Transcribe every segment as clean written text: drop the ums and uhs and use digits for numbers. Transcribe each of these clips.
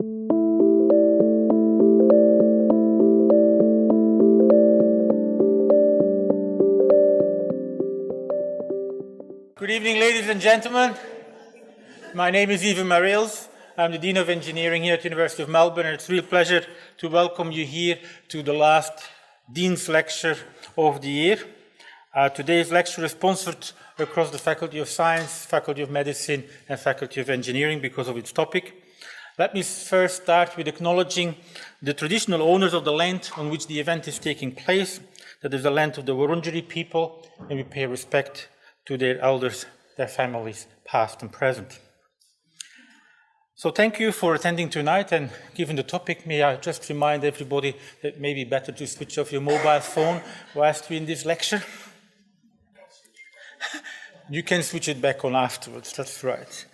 Good evening, ladies and gentlemen. My name is Devra Davis. I'm the Dean of Engineering here at the University of Melbourne, and it's a real pleasure to welcome you here to the last Dean's Lecture of the year. Today's lecture is sponsored across the Faculty of Science, Faculty of Medicine, and Faculty of Engineering because of its topic. Let me first start with acknowledging the traditional owners of the land on which the event is taking place. That is the land of the Wurundjeri people, and we pay respect to their elders, their families, past and present. So thank you for attending tonight, and given the topic, may I just remind everybody that it may be better to switch off your mobile phone whilst we're in this lecture. You can switch it back on afterwards, that's right.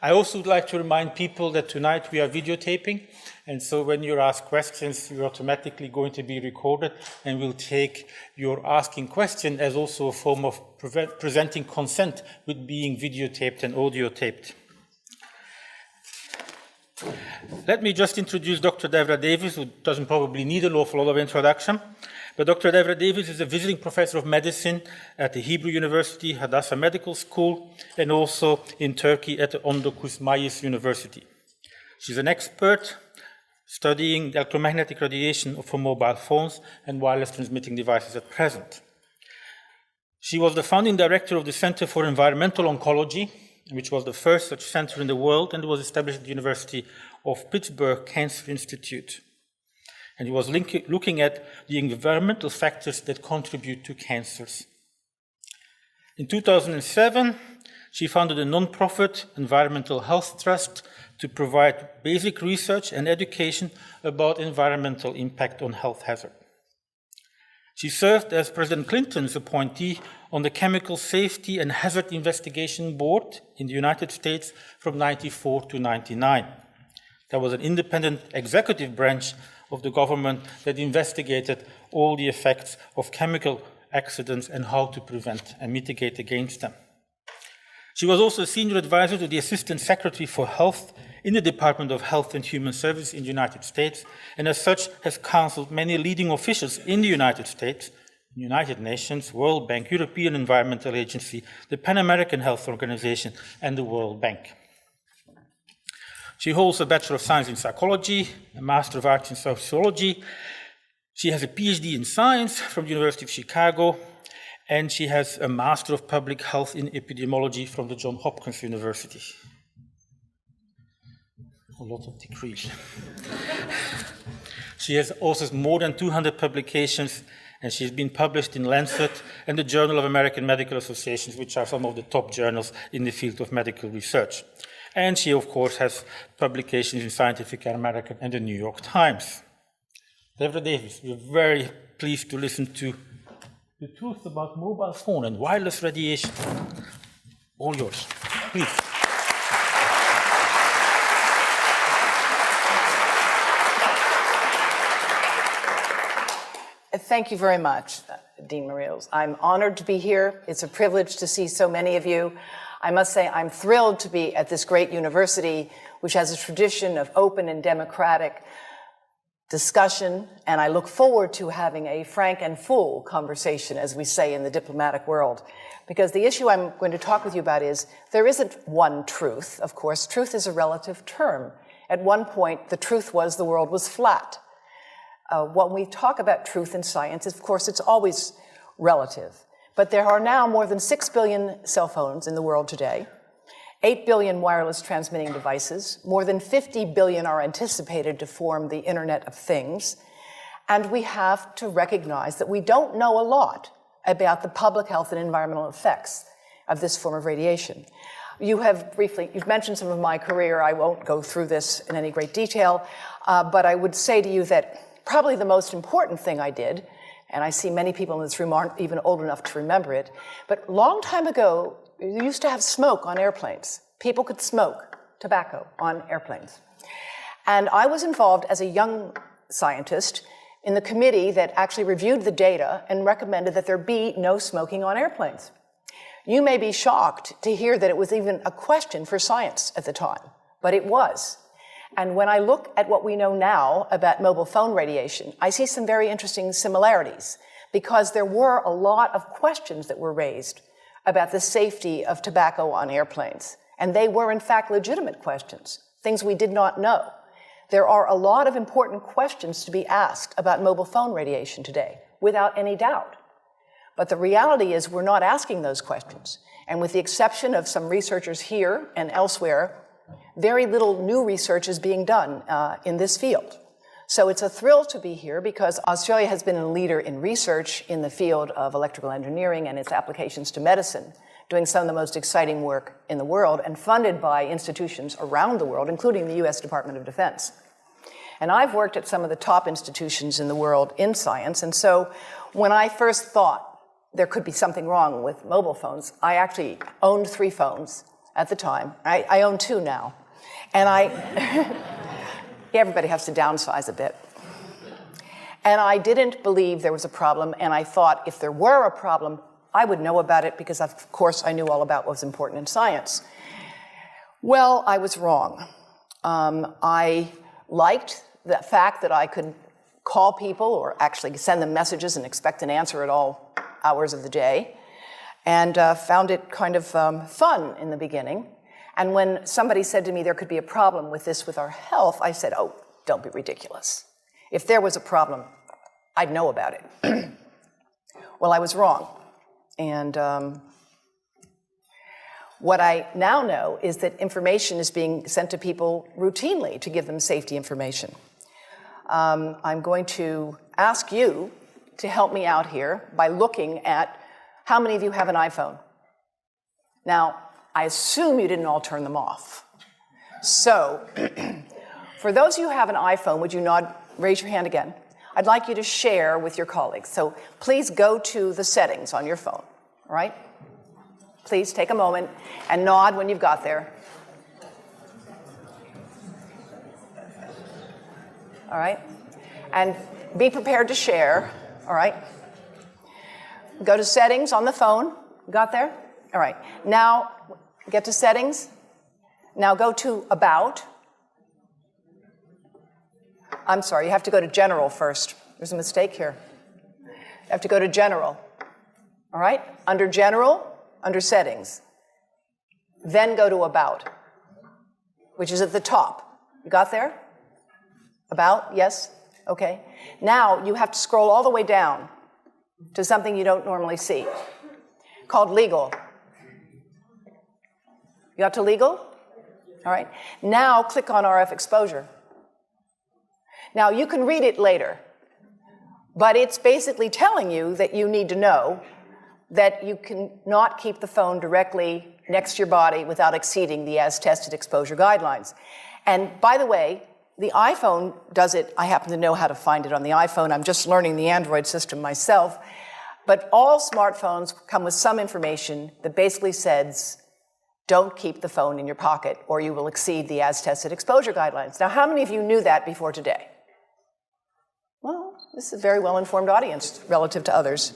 I also would like to remind people that tonight we are videotaping, and so when you ask questions, you're automatically going to be recorded, and we'll take your asking question as also a form of presenting consent with being videotaped and audio taped. Let me just introduce Dr. Devra Davis, who doesn't probably need an awful lot of introduction. But Dr. Devra Davis is a visiting professor of medicine at the Hebrew University, Hadassah Medical School, and also in Turkey at the Ondokus Mayıs University. She's an expert studying the electromagnetic radiation from mobile phones and wireless transmitting devices at present. She was the founding director of the Center for Environmental Oncology, which was the first such center in the world, and was established at the University of Pittsburgh Cancer Institute. And he was looking at the environmental factors that contribute to cancers. In 2007, she founded a non-profit environmental health trust to provide basic research and education about environmental impact on health hazard. She served as President Clinton's appointee on the Chemical Safety and Hazard Investigation Board in the United States from 1994 to 1999. That was an independent executive branch of the government that investigated all the effects of chemical accidents and how to prevent and mitigate against them. She was also a senior advisor to the Assistant Secretary for Health in the Department of Health and Human Services in the United States, and as such has counseled many leading officials in the United States, United Nations, World Bank, European Environmental Agency, the Pan American Health Organization, and the World Bank. She holds a Bachelor of Science in Psychology, a Master of Arts in Sociology. She has a PhD in Science from the University of Chicago, and she has a Master of Public Health in Epidemiology from the Johns Hopkins University. A lot of degrees. She has also more than 200 publications, and she's been published in Lancet and the Journal of American Medical Associations, which are some of the top journals in the field of medical research. And she, of course, has publications in Scientific American and the New York Times. Devra Davis, we're very pleased to listen to the truth about mobile phone and wireless radiation. All yours, please. Thank you very much, Dean Mariels. I'm honored to be here. It's a privilege to see so many of you. I must say I'm thrilled to be at this great university, which has a tradition of open and democratic discussion, and I look forward to having a frank and full conversation, as we say in the diplomatic world. Because the issue I'm going to talk with you about is, there isn't one truth, of course. Truth is a relative term. At one point, the truth was the world was flat. When we talk about truth in science, of course, it's always relative. But there are now more than 6 billion cell phones in the world today, 8 billion wireless transmitting devices, more than 50 billion are anticipated to form the Internet of Things, and we have to recognize that we don't know a lot about the public health and environmental effects of this form of radiation. You've mentioned some of my career. I won't go through this in any great detail, but I would say to you that probably the most important thing I did, and I see many people in this room aren't even old enough to remember it, but a long time ago, you used to have smoke on airplanes. People could smoke tobacco on airplanes. And I was involved as a young scientist in the committee that actually reviewed the data and recommended that there be no smoking on airplanes. You may be shocked to hear that it was even a question for science at the time, but it was. And when I look at what we know now about mobile phone radiation, I see some very interesting similarities, because there were a lot of questions that were raised about the safety of tobacco on airplanes. And they were, in fact, legitimate questions, things we did not know. There are a lot of important questions to be asked about mobile phone radiation today, without any doubt. But the reality is we're not asking those questions. And with the exception of some researchers here and elsewhere, very little new research is being done in this field. So it's a thrill to be here, because Australia has been a leader in research in the field of electrical engineering and its applications to medicine, doing some of the most exciting work in the world and funded by institutions around the world, including the US Department of Defense. And I've worked at some of the top institutions in the world in science, and so when I first thought there could be something wrong with mobile phones, I actually owned 3 phones at the time. I own 2 now. And everybody has to downsize a bit. And I didn't believe there was a problem, and I thought if there were a problem, I would know about it, because of course I knew all about what was important in science. Well, I was wrong. I liked the fact that I could call people or actually send them messages and expect an answer at all hours of the day, and found it kind of fun in the beginning. And when somebody said to me there could be a problem with this with our health, I said, oh, don't be ridiculous. If there was a problem, I'd know about it. Well, I was wrong. And what I now know is that information is being sent to people routinely to give them safety information. I'm going to ask you to help me out here by looking at how many of you have an iPhone. Now, I assume you didn't all turn them off. So, for those of you who have an iPhone, would you nod, raise your hand again? I'd like you to share with your colleagues. So please go to the settings on your phone, all right? Please take a moment and nod when you've got there. All right? And be prepared to share, all right? Go to settings on the phone. Got there? All right. Now, get to settings. Now go to about. I'm sorry, you have to go to general first. There's a mistake here. You have to go to general. All right? Under general, under settings. Then go to about, which is at the top. You got there? About, yes? Okay. Now you have to scroll all the way down to something you don't normally see, called legal. You got to legal? All right. Now click on RF exposure. Now you can read it later, but it's basically telling you that you need to know that you cannot keep the phone directly next to your body without exceeding the as-tested exposure guidelines. And by the way, the iPhone does it. I happen to know how to find it on the iPhone. I'm just learning the Android system myself. But all smartphones come with some information that basically says, don't keep the phone in your pocket or you will exceed the as-tested exposure guidelines. Now, how many of you knew that before today? Well, this is a very well-informed audience relative to others.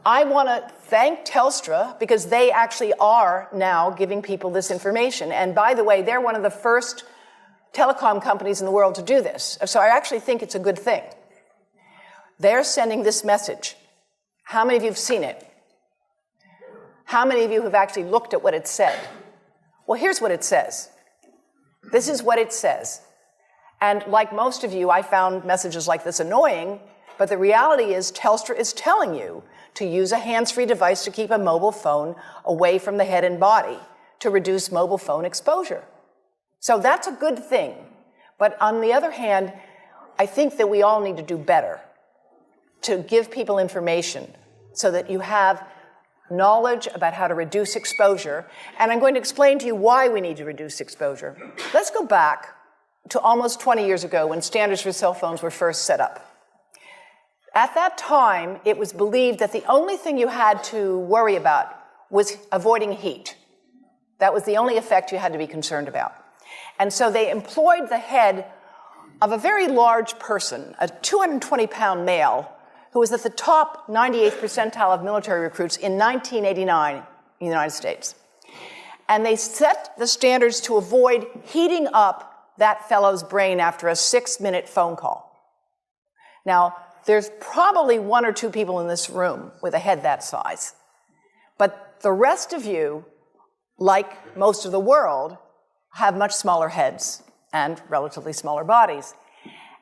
I want to thank Telstra, because they actually are now giving people this information. And by the way, they're one of the first telecom companies in the world to do this. So I actually think it's a good thing. They're sending this message. How many of you have seen it? How many of you have actually looked at what it said? Well, here's what it says. This is what it says. And like most of you, I found messages like this annoying, but the reality is Telstra is telling you to use a hands-free device to keep a mobile phone away from the head and body to reduce mobile phone exposure. So that's a good thing. But on the other hand, I think that we all need to do better to give people information so that you have knowledge about how to reduce exposure. And I'm going to explain to you why we need to reduce exposure. Let's go back to almost 20 years ago when standards for cell phones were first set up. At that time, it was believed that the only thing you had to worry about was avoiding heat. That was the only effect you had to be concerned about. And so they employed the head of a very large person, a 220-pound male, who was at the top 98th percentile of military recruits in 1989 in the United States. And they set the standards to avoid heating up that fellow's brain after a 6-minute phone call. Now, there's probably 1 or 2 people in this room with a head that size. But the rest of you, like most of the world, have much smaller heads and relatively smaller bodies.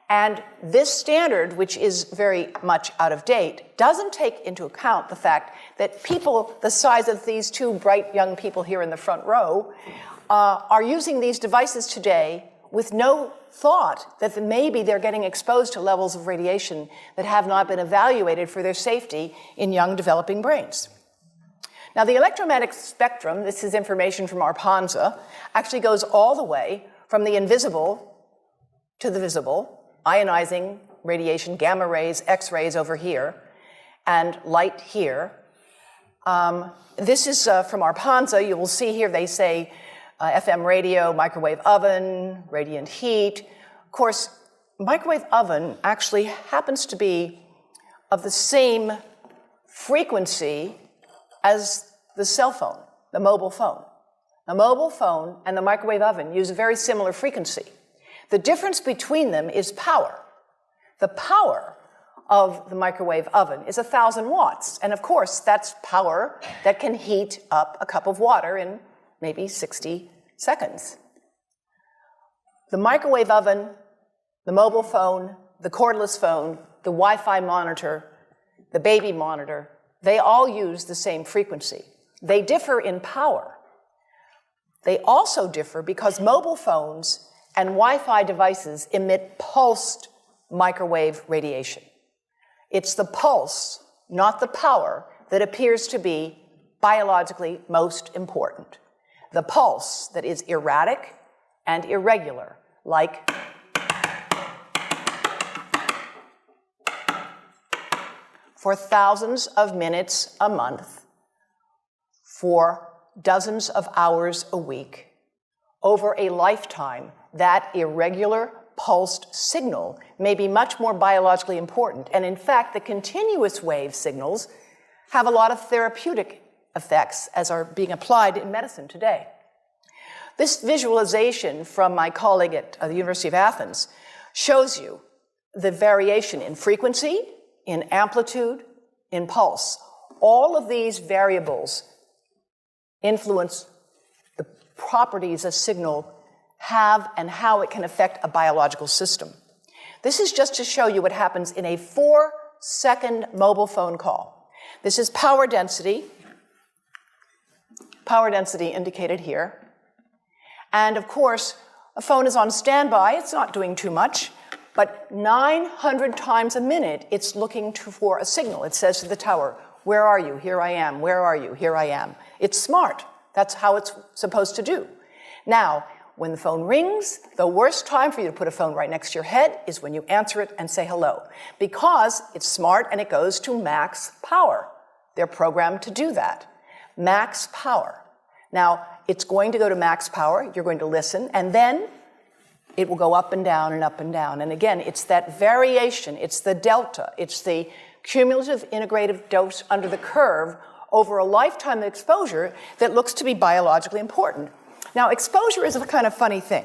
And this standard, which is very much out of date, doesn't take into account the fact that people the size of these 2 bright young people here in the front row are using these devices today with no thought that maybe they're getting exposed to levels of radiation that have not been evaluated for their safety in young developing brains. Now, the electromagnetic spectrum, this is information from ARPANSA, actually goes all the way from the invisible to the visible, ionizing radiation, gamma rays, X-rays over here, and light here. This is from ARPANSA. You will see here they say FM radio, microwave oven, radiant heat. Of course, microwave oven actually happens to be of the same frequency as the cell phone, the mobile phone. The mobile phone and the microwave oven use a very similar frequency. The difference between them is power. The power of the microwave oven is 1,000 watts. And of course, that's power that can heat up a cup of water in maybe 60 seconds. The microwave oven, the mobile phone, the cordless phone, the Wi-Fi monitor, the baby monitor, they all use the same frequency. They differ in power. They also differ because mobile phones and Wi-Fi devices emit pulsed microwave radiation. It's the pulse, not the power, that appears to be biologically most important. The pulse that is erratic and irregular, like for thousands of minutes a month, for dozens of hours a week, over a lifetime, that irregular pulsed signal may be much more biologically important. And in fact, the continuous wave signals have a lot of therapeutic effects as are being applied in medicine today. This visualization from my colleague at the University of Athens shows you the variation in frequency, in amplitude, in pulse. All of these variables influence the properties a signal have and how it can affect a biological system. This is just to show you what happens in a 4-second mobile phone call. This is power density indicated here. And of course, a phone is on standby, it's not doing too much, but 900 times a minute, it's looking for a signal. It says to the tower, where are you? Here I am. Where are you? Here I am. It's smart. That's how it's supposed to do. Now, when the phone rings, the worst time for you to put a phone right next to your head is when you answer it and say hello, because it's smart and it goes to max power. They're programmed to do that. Max power. Now, it's going to go to max power. You're going to listen, and then it will go up and down and up and down. And again, it's that variation. It's the delta. It's the cumulative integrative dose under the curve over a lifetime of exposure that looks to be biologically important. Now, exposure is a kind of funny thing.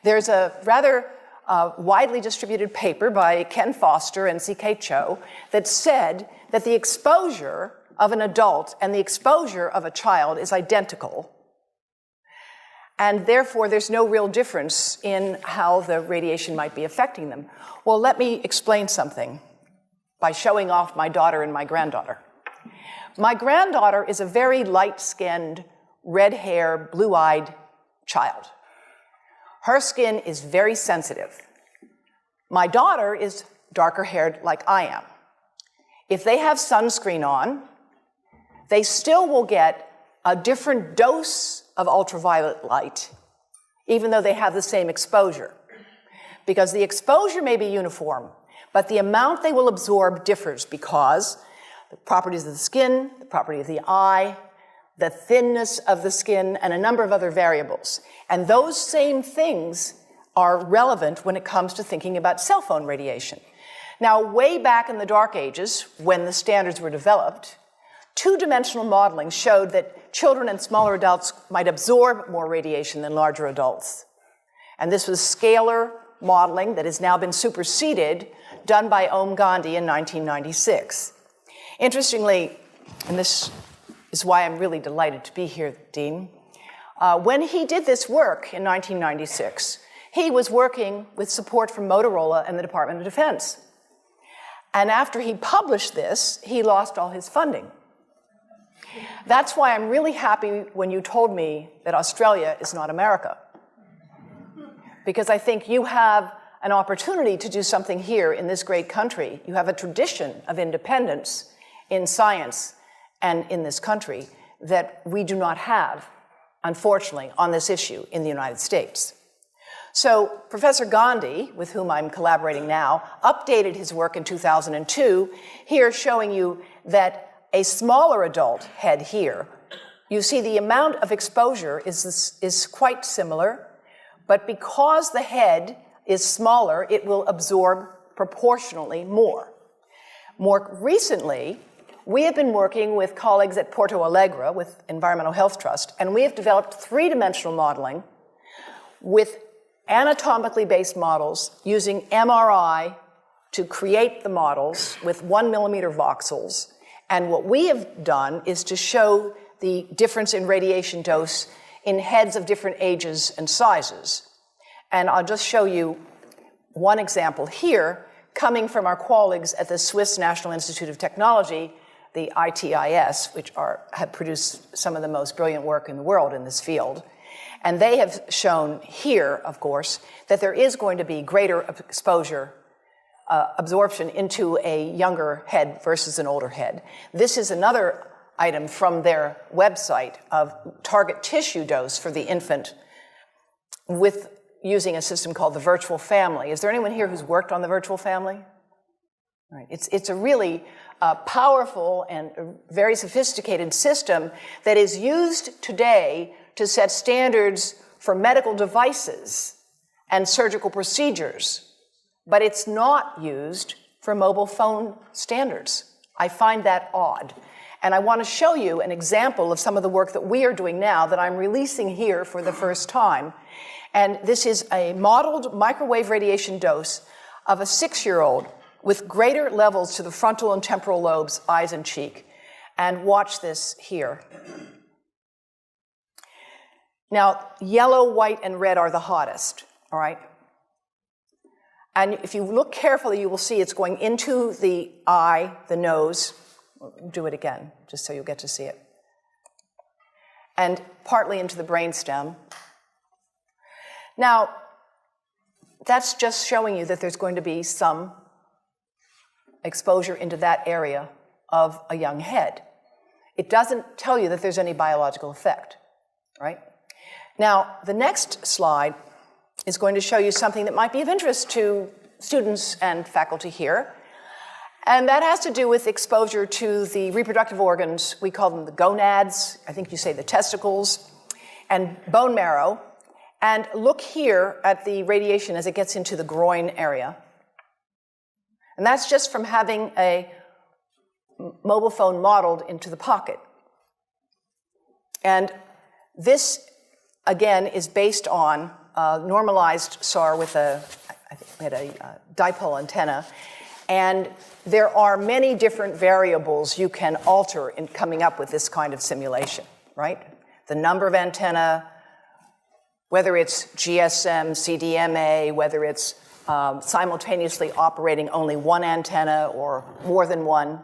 There's a rather widely distributed paper by Ken Foster and C.K. Cho that said that the exposure of an adult and the exposure of a child is identical, and therefore there's no real difference in how the radiation might be affecting them. Well, let me explain something by showing off my daughter and my granddaughter. My granddaughter is a very light-skinned, red-haired, blue-eyed child. Her skin is very sensitive. My daughter is darker-haired like I am. If they have sunscreen on, they still will get a different dose of ultraviolet light, even though they have the same exposure. Because the exposure may be uniform, but the amount they will absorb differs because the properties of the skin, the property of the eye, the thinness of the skin, and a number of other variables. And those same things are relevant when it comes to thinking about cell phone radiation. Now, way back in the dark ages, when the standards were developed, Two-dimensional modeling showed that children and smaller adults might absorb more radiation than larger adults. And this was scalar modeling that has now been superseded, done by Om Gandhi in 1996. Interestingly, and this is why I'm really delighted to be here, Dean, when he did this work in 1996, he was working with support from Motorola and the Department of Defense. And after he published this, he lost all his funding. That's why I'm really happy when you told me that Australia is not America. Because I think you have an opportunity to do something here in this great country. You have a tradition of independence in science and in this country that we do not have, unfortunately, on this issue in the United States. So Professor Gandhi, with whom I'm collaborating now, updated his work in 2002, here showing you that a smaller adult head here, you see the amount of exposure is quite similar, but because the head is smaller, it will absorb proportionally more. More recently, we have been working with colleagues at Porto Alegre with Environmental Health Trust, and we have developed three-dimensional modeling with anatomically based models using MRI to create the models with 1 millimeter voxels. And what we have done is to show the difference in radiation dose in heads of different ages and sizes. And I'll just show you one example here, coming from our colleagues at the Swiss National Institute of Technology, the ITIS, which have produced some of the most brilliant work in the world in this field. And they have shown here, of course, that there is going to be greater exposure, absorption into a younger head versus an older head. This is another item from their website of target tissue dose for the infant with using a system called the virtual family. Is there anyone here who's worked on the virtual family? Right. It's a really powerful and very sophisticated system that is used today to set standards for medical devices and surgical procedures, but it's not used for mobile phone standards. I find that odd. And I want to show you an example of some of the work that we are doing now that I'm releasing here for the first time. And this is a modeled microwave radiation dose of a 6-year-old with greater levels to the frontal and temporal lobes, eyes and cheek. And watch this here. Now, yellow, white, and red are the hottest, all right? And if you look carefully, you will see it's going into the eye, the nose. Do it again, just so you'll get to see it. And partly into the brainstem. Now, that's just showing you that there's going to be some exposure into that area of a young head. It doesn't tell you that there's any biological effect, right? Now, the next slide is going to show you something that might be of interest to students and faculty here. And that has to do with exposure to the reproductive organs. We call them the gonads, I think you say the testicles, and bone marrow. And look here at the radiation as it gets into the groin area. And that's just from having a mobile phone modeled into the pocket. And this, again, is based on normalized SAR with I think we had a dipole antenna. And there are many different variables you can alter in coming up with this kind of simulation, right? The number of antenna, whether it's GSM, CDMA, whether it's simultaneously operating only one antenna or more than one.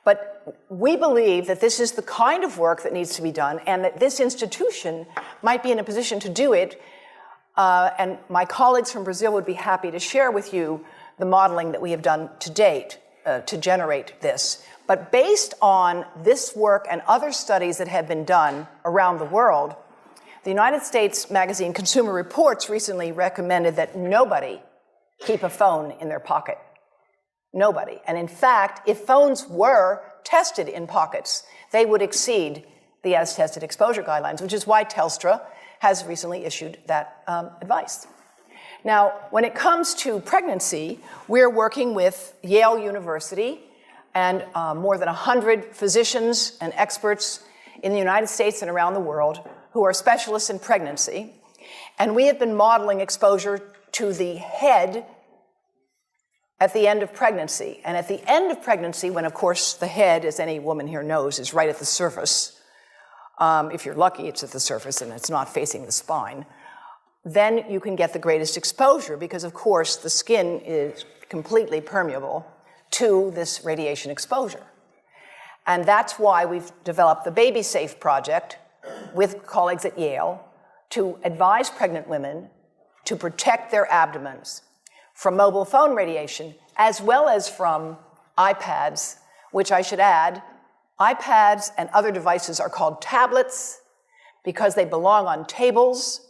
But we believe that this is the kind of work that needs to be done and that this institution might be in a position to do it. And my colleagues from Brazil would be happy to share with you the modeling that we have done to date to generate this. But based on this work and other studies that have been done around the world, the United States magazine Consumer Reports recently recommended that nobody keep a phone in their pocket. Nobody. And in fact, if phones were tested in pockets, they would exceed the as-tested exposure guidelines, which is why Telstra has recently issued that advice. Now, when it comes to pregnancy, we're working with Yale University and more than 100 physicians and experts in the United States and around the world who are specialists in pregnancy. And we have been modeling exposure to the head at the end of pregnancy. And at the end of pregnancy, when of course the head, as any woman here knows, is right at the surface, if you're lucky it's at the surface and it's not facing the spine, then you can get the greatest exposure because of course the skin is completely permeable to this radiation exposure. And that's why we've developed the Baby Safe project with colleagues at Yale to advise pregnant women to protect their abdomens from mobile phone radiation, as well as from iPads, which I should add, iPads and other devices are called tablets because they belong on tables.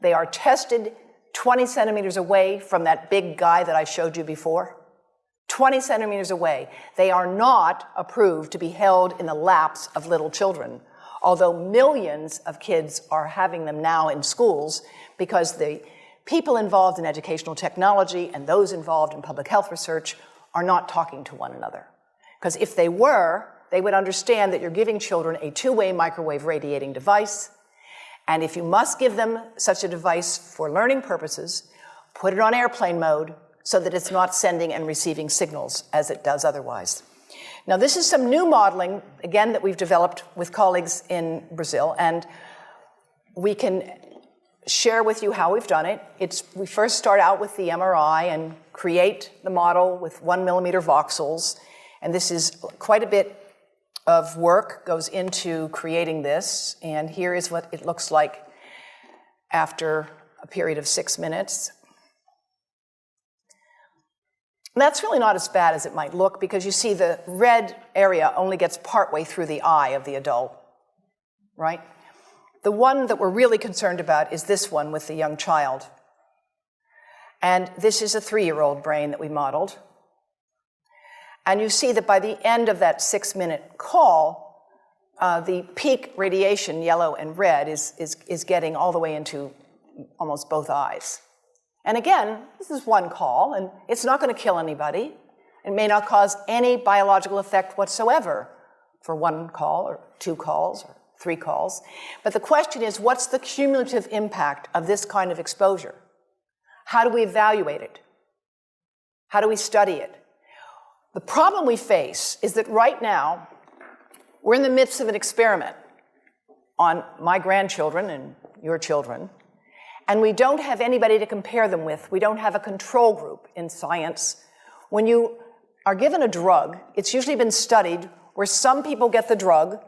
They are tested 20 centimeters away from that big guy that I showed you before. 20 centimeters away. They are not approved to be held in the laps of little children, although millions of kids are having them now in schools because the people involved in educational technology and those involved in public health research are not talking to one another. Because if they were, they would understand that you're giving children a two-way microwave radiating device, and if you must give them such a device for learning purposes, put it on airplane mode so that it's not sending and receiving signals as it does otherwise. Now, this is some new modeling, again, that we've developed with colleagues in Brazil, and we can share with you how we've done it. We first start out with the MRI and create the model with 1 millimeter voxels, and this is quite a bit of work goes into creating this, and here is what it looks like after a period of 6 minutes. That's really not as bad as it might look because you see the red area only gets partway through the eye of the adult, right? The one that we're really concerned about is this one with the young child. And this is a 3-year-old brain that we modeled. And you see that by the end of that 6-minute call, the peak radiation, yellow and red, is getting all the way into almost both eyes. And again, this is one call, and it's not going to kill anybody. It may not cause any biological effect whatsoever for 1 call or 2 calls or 3 calls. But the question is, what's the cumulative impact of this kind of exposure? How do we evaluate it? How do we study it? The problem we face is that right now, we're in the midst of an experiment on my grandchildren and your children, and we don't have anybody to compare them with. We don't have a control group in science. When you are given a drug, it's usually been studied where some people get the drug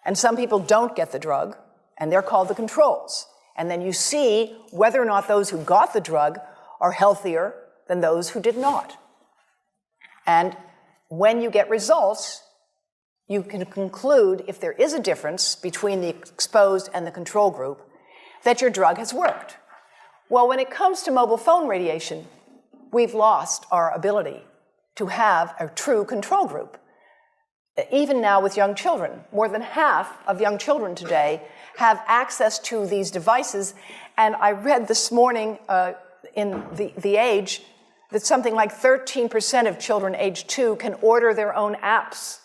and some people don't get the drug, and they're called the controls. And then you see whether or not those who got the drug are healthier than those who did not. And when you get results, you can conclude, if there is a difference between the exposed and the control group, that your drug has worked. Well, when it comes to mobile phone radiation, we've lost our ability to have a true control group. Even now with young children, more than half of young children today have access to these devices. And I read this morning in the Age that something like 13% of children age 2 can order their own apps.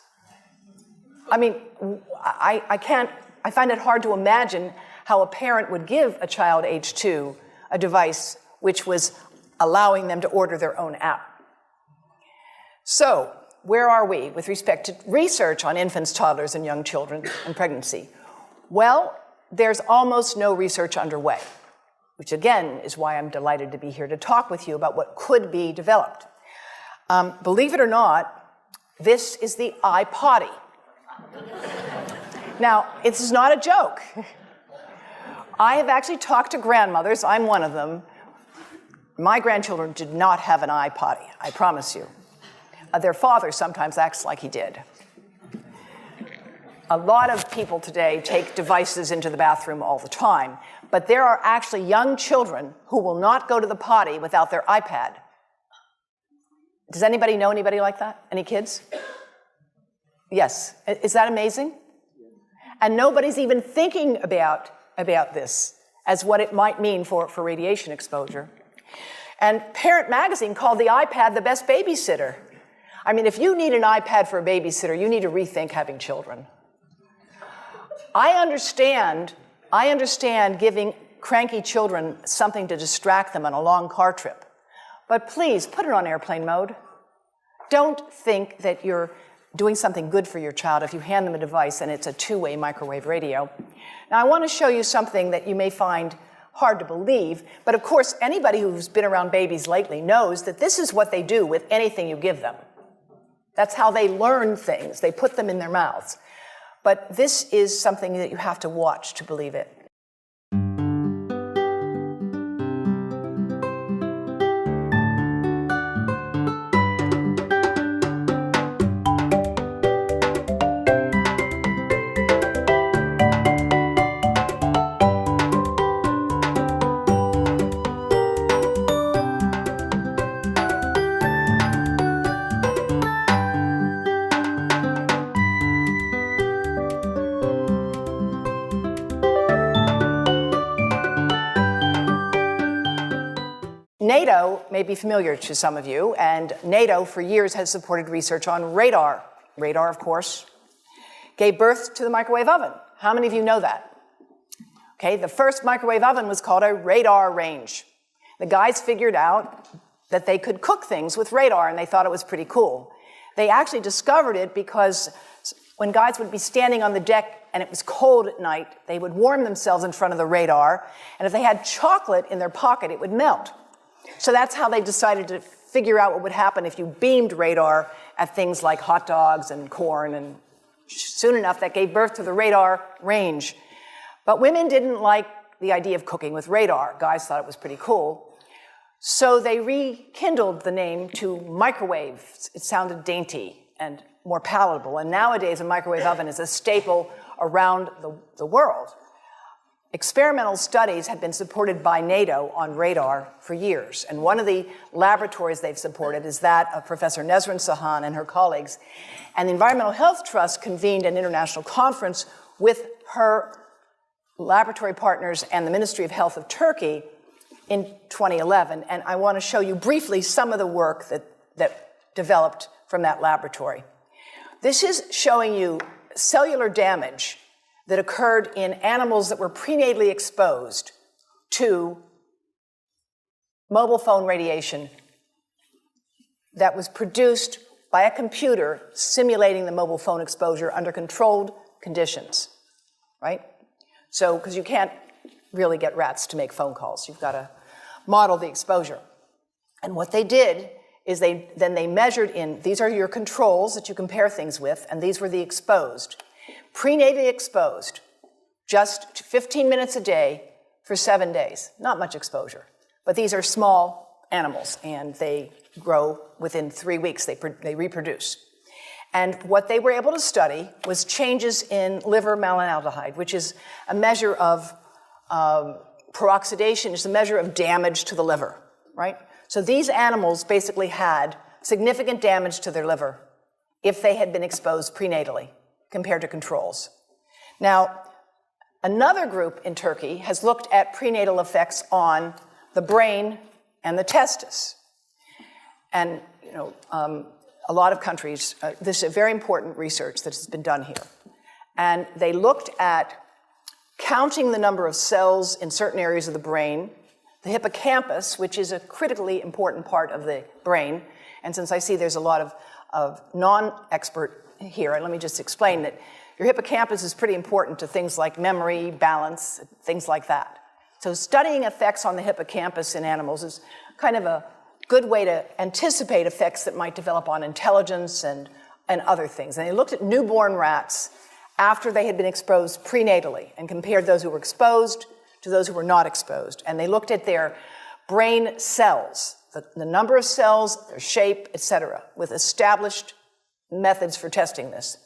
I mean, I find it hard to imagine how a parent would give a child age 2 a device which was allowing them to order their own app. So, where are we with respect to research on infants, toddlers, and young children and pregnancy? Well, there's almost no research underway, which again is why I'm delighted to be here to talk with you about what could be developed. Believe it or not, this is the iPotty. Now, this is not a joke. I have actually talked to grandmothers, I'm one of them. My grandchildren did not have an iPotty, I promise you. Their father sometimes acts like he did. A lot of people today take devices into the bathroom all the time, but there are actually young children who will not go to the potty without their iPad. Does anybody know anybody like that? Any kids? Yes. Is that amazing? And nobody's even thinking about this as what it might mean for radiation exposure. And Parent Magazine called the iPad the best babysitter. I mean, if you need an iPad for a babysitter, you need to rethink having children. I understand giving cranky children something to distract them on a long car trip. But please, put it on airplane mode. Don't think that you're doing something good for your child if you hand them a device and it's a two-way microwave radio. Now, I want to show you something that you may find hard to believe, but of course, anybody who's been around babies lately knows that this is what they do with anything you give them. That's how they learn things. They put them in their mouths. But this is something that you have to watch to believe it. NATO may be familiar to some of you, and NATO for years has supported research on radar. Radar, of course, gave birth to the microwave oven. How many of you know that? Okay, the first microwave oven was called a radar range. The guys figured out that they could cook things with radar, and they thought it was pretty cool. They actually discovered it because when guys would be standing on the deck and it was cold at night, they would warm themselves in front of the radar, and if they had chocolate in their pocket, it would melt. So that's how they decided to figure out what would happen if you beamed radar at things like hot dogs and corn, and soon enough that gave birth to the radar range. But women didn't like the idea of cooking with radar. Guys thought it was pretty cool. So they rekindled the name to microwave. It sounded dainty and more palatable, and nowadays a microwave oven is a staple around the world. Experimental studies have been supported by NATO on radar for years, and one of the laboratories they've supported is that of Professor Nesrin Sahan and her colleagues. And the Environmental Health Trust convened an international conference with her laboratory partners and the Ministry of Health of Turkey in 2011, and I want to show you briefly some of the work that developed from that laboratory. This is showing you cellular damage that occurred in animals that were prenatally exposed to mobile phone radiation that was produced by a computer simulating the mobile phone exposure under controlled conditions, right? So, because you can't really get rats to make phone calls. You've got to model the exposure. And what they did is they measured in, these are your controls that you compare things with, and these were the exposed. Prenatally exposed, just 15 minutes a day for 7 days. Not much exposure. But these are small animals, and they grow within 3 weeks. They reproduce. And what they were able to study was changes in liver malonaldehyde, which is a measure of peroxidation, is a measure of damage to the liver, right? So these animals basically had significant damage to their liver if they had been exposed prenatally compared to controls. Now, another group in Turkey has looked at prenatal effects on the brain and the testis. And, you know, a lot of countries, this is a very important research that has been done here. And they looked at counting the number of cells in certain areas of the brain, the hippocampus, which is a critically important part of the brain. And since I see there's a lot of non-expert here, and let me just explain that your hippocampus is pretty important to things like memory, balance, things like that. So studying effects on the hippocampus in animals is kind of a good way to anticipate effects that might develop on intelligence and other things. And they looked at newborn rats after they had been exposed prenatally and compared those who were exposed to those who were not exposed. And they looked at their brain cells, the number of cells, their shape, etc., with established methods for testing this.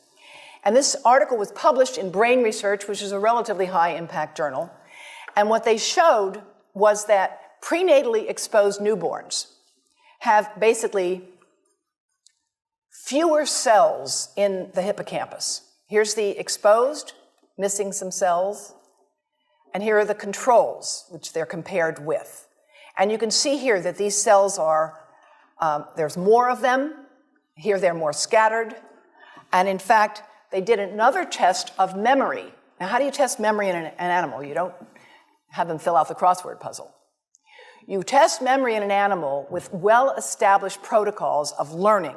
And this article was published in Brain Research, which is a relatively high-impact journal. And what they showed was that prenatally exposed newborns have basically fewer cells in the hippocampus. Here's the exposed, missing some cells, and here are the controls, which they're compared with. And you can see here that these cells are, there's more of them Here they're more scattered. And in fact, they did another test of memory. Now, how do you test memory in an animal? You don't have them fill out the crossword puzzle. You test memory in an animal with well-established protocols of learning.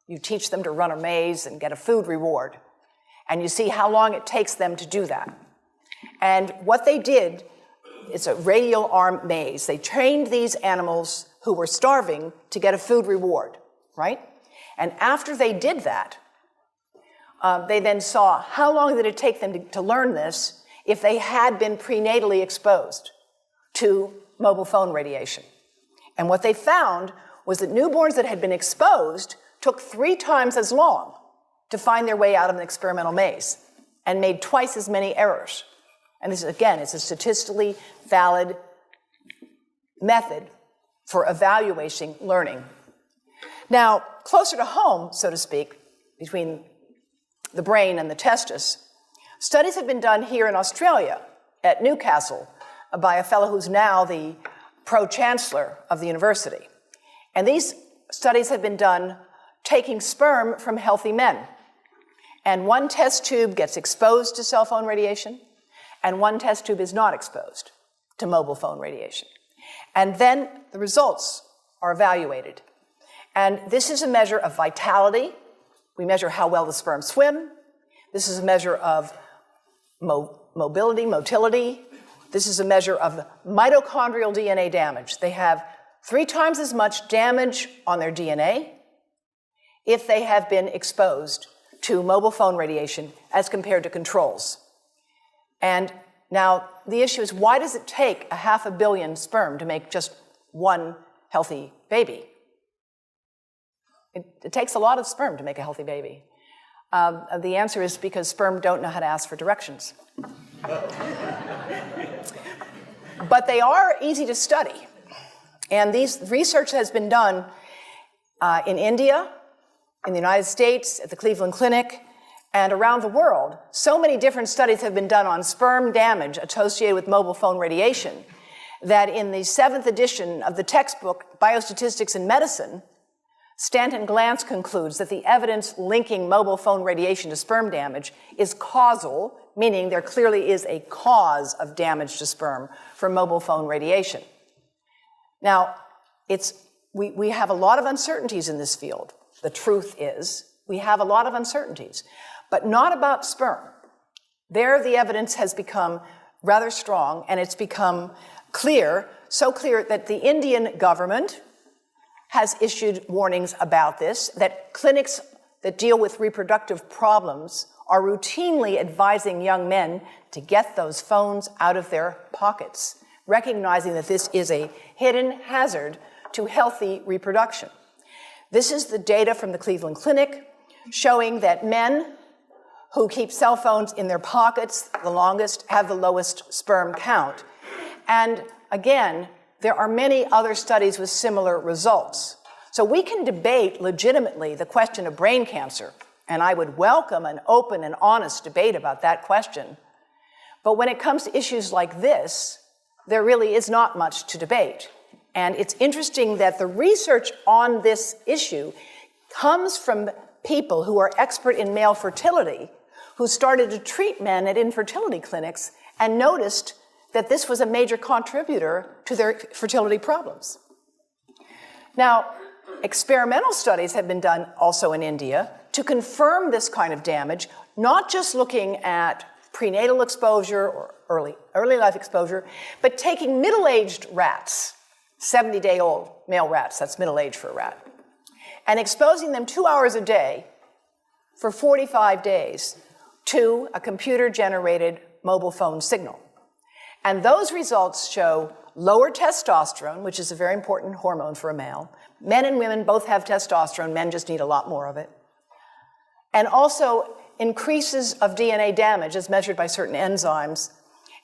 You teach them to run a maze and get a food reward. And you see how long it takes them to do that. And what they did, it's a radial arm maze. They trained these animals who were starving to get a food reward, right? And after they did that, they then saw how long did it take them to learn this if they had been prenatally exposed to mobile phone radiation. And what they found was that newborns that had been exposed took 3 times as long to find their way out of an experimental maze and made twice as many errors. And this, again, is a statistically valid method for evaluating learning. Now, closer to home, so to speak, between the brain and the testis, studies have been done here in Australia at Newcastle by a fellow who's now the pro-chancellor of the university. And these studies have been done taking sperm from healthy men. And one test tube gets exposed to cell phone radiation, and one test tube is not exposed to mobile phone radiation. And then the results are evaluated. And this is a measure of vitality. We measure how well the sperm swim. This is a measure of motility. This is a measure of mitochondrial DNA damage. They have 3 times as much damage on their DNA if they have been exposed to mobile phone radiation as compared to controls. And now the issue is, why does it take 500 million sperm to make just one healthy baby? It takes a lot of sperm to make a healthy baby. The answer is because sperm don't know how to ask for directions. But they are easy to study. And these research has been done in India, in the United States, at the Cleveland Clinic, and around the world. So many different studies have been done on sperm damage associated with mobile phone radiation that in the 7th edition of the textbook, Biostatistics in Medicine, Stanton Glantz concludes that the evidence linking mobile phone radiation to sperm damage is causal, meaning there clearly is a cause of damage to sperm from mobile phone radiation. Now, we have a lot of uncertainties in this field. The truth is, we have a lot of uncertainties, but not about sperm. There, the evidence has become rather strong, and it's become clear, so clear that the Indian government has issued warnings about this, that clinics that deal with reproductive problems are routinely advising young men to get those phones out of their pockets, recognizing that this is a hidden hazard to healthy reproduction. This is the data from the Cleveland Clinic showing that men who keep cell phones in their pockets the longest have the lowest sperm count. And again, there are many other studies with similar results. So we can debate legitimately the question of brain cancer, and I would welcome an open and honest debate about that question. But when it comes to issues like this, there really is not much to debate. And it's interesting that the research on this issue comes from people who are expert in male fertility, who started to treat men at infertility clinics and noticed that this was a major contributor to their fertility problems. Now, experimental studies have been done also in India to confirm this kind of damage, not just looking at prenatal exposure or early life exposure, but taking middle-aged rats, 70-day-old male rats, that's middle age for a rat, and exposing them 2 hours a day for 45 days to a computer-generated mobile phone signal. And those results show lower testosterone, which is a very important hormone for a male. Men and women both have testosterone, men just need a lot more of it. And also increases of DNA damage as measured by certain enzymes.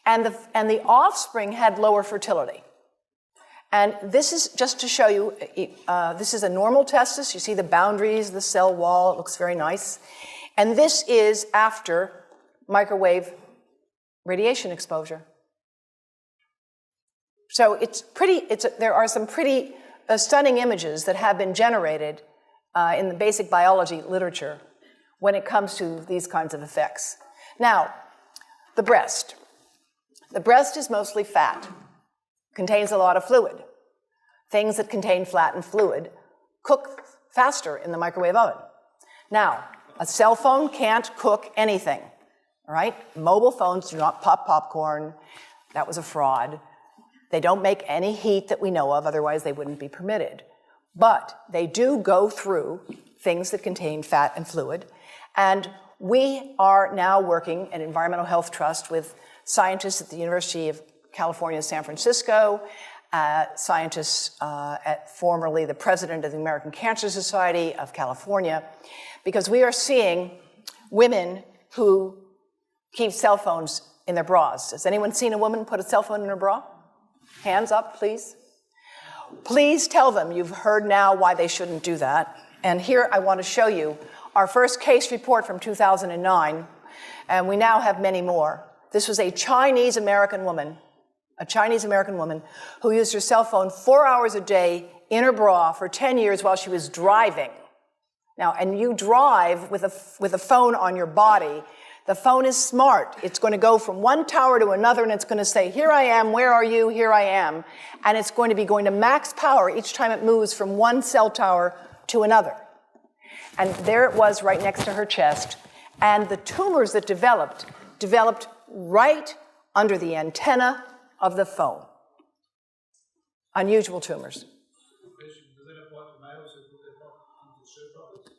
And the offspring had lower fertility. And this is just to show you, this is a normal testis. You see the boundaries, the cell wall, it looks very nice. And this is after microwave radiation exposure. So there are some pretty stunning images that have been generated in the basic biology literature when it comes to these kinds of effects. Now, the breast. The breast is mostly fat, contains a lot of fluid. Things that contain fat and fluid cook faster in the microwave oven. Now, a cell phone can't cook anything, all right? Mobile phones do not pop popcorn. That was a fraud. They don't make any heat that we know of, otherwise they wouldn't be permitted. But they do go through things that contain fat and fluid. And we are now working at Environmental Health Trust with scientists at the University of California, San Francisco, scientists formerly the president of the American Cancer Society of California, because we are seeing women who keep cell phones in their bras. Has anyone seen a woman put a cell phone in her bra? Hands up, please. Please tell them you've heard now why they shouldn't do that. And here I want to show you our first case report from 2009, and we now have many more. This was a Chinese-American woman who used her cell phone 4 hours a day in her bra for 10 years while she was driving. Now, and you drive with a phone on your body. The phone is smart. It's going to go from one tower to another, and it's going to say, here I am, where are you, here I am. And it's going to be going to max power each time it moves from one cell tower to another. And there it was right next to her chest. And the tumors that developed right under the antenna of the phone. Unusual tumors.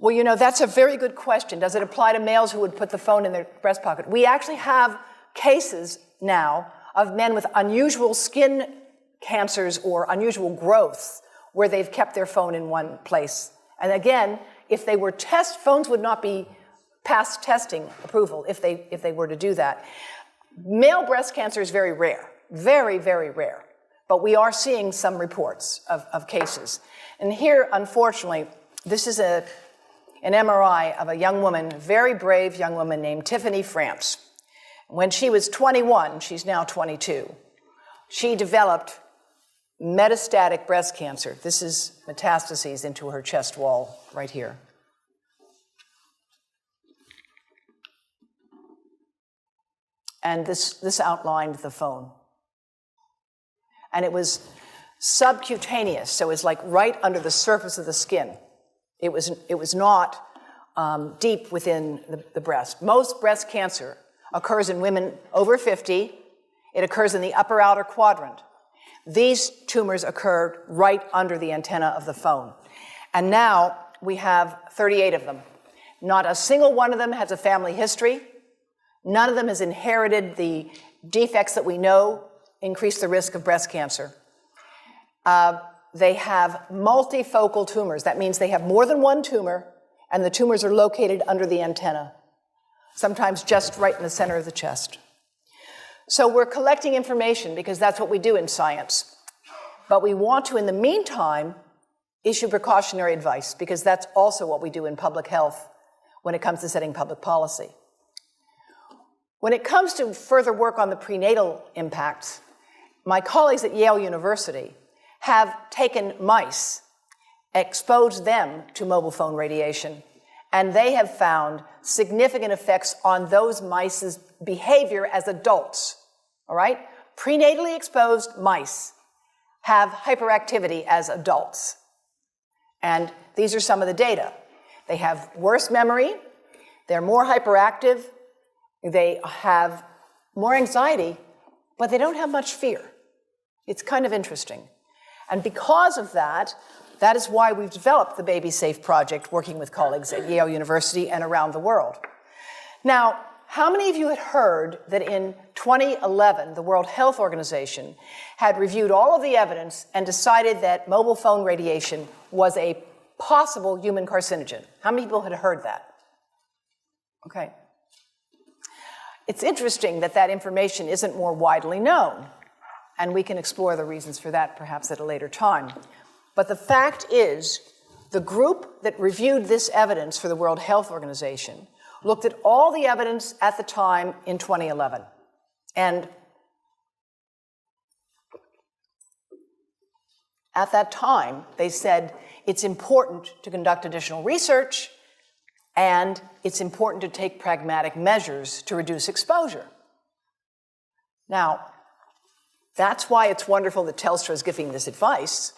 Well, you know, that's a very good question. Does it apply to males who would put the phone in their breast pocket? We actually have cases now of men with unusual skin cancers or unusual growths where they've kept their phone in one place. And again, if they were phones would not be past testing approval if they were to do that. Male breast cancer is very rare, very, very rare. But we are seeing some reports of cases. And here, unfortunately, this is an MRI of a young woman, very brave young woman named Tiffany France. When she was 21, she's now 22, she developed metastatic breast cancer. This is metastases into her chest wall right here. And this outlined the phone. And it was subcutaneous, so it's like right under the surface of the skin. It was not deep within the breast. Most breast cancer occurs in women over 50. It occurs in the upper outer quadrant. These tumors occurred right under the antenna of the phone. And now we have 38 of them. Not a single one of them has a family history. None of them has inherited the defects that we know increase the risk of breast cancer. They have multifocal tumors. That means they have more than one tumor, and the tumors are located under the antenna, sometimes just right in the center of the chest. So we're collecting information because that's what we do in science. But we want to, in the meantime, issue precautionary advice because that's also what we do in public health when it comes to setting public policy. When it comes to further work on the prenatal impacts, my colleagues at Yale University have taken mice, exposed them to mobile phone radiation, and they have found significant effects on those mice's behavior as adults, all right? Prenatally exposed mice have hyperactivity as adults. And these are some of the data. They have worse memory, they're more hyperactive, they have more anxiety, but they don't have much fear. It's kind of interesting. And because of that, that is why we've developed the Baby Safe Project, working with colleagues at Yale University and around the world. Now, how many of you had heard that in 2011, the World Health Organization had reviewed all of the evidence and decided that mobile phone radiation was a possible human carcinogen? How many people had heard that? Okay. It's interesting that that information isn't more widely known, and we can explore the reasons for that perhaps at a later time. But the fact is, the group that reviewed this evidence for the World Health Organization looked at all the evidence at the time in 2011. And At that time, they said it's important to conduct additional research and it's important to take pragmatic measures to reduce exposure. Now, that's why it's wonderful that Telstra is giving this advice,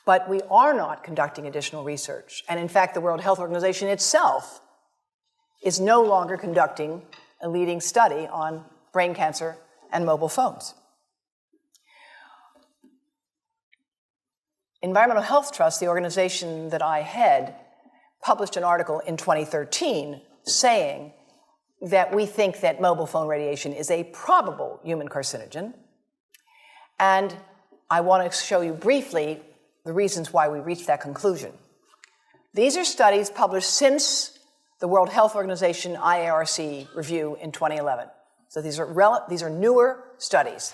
but we are not conducting additional research. And in fact, the World Health Organization itself is no longer conducting a leading study on brain cancer and mobile phones. Environmental Health Trust, the organization that I head, published an article in 2013 saying that we think that mobile phone radiation is a probable human carcinogen. And I want to show you briefly the reasons why we reached that conclusion. These are studies published since the World Health Organization IARC review in 2011. So these are newer studies.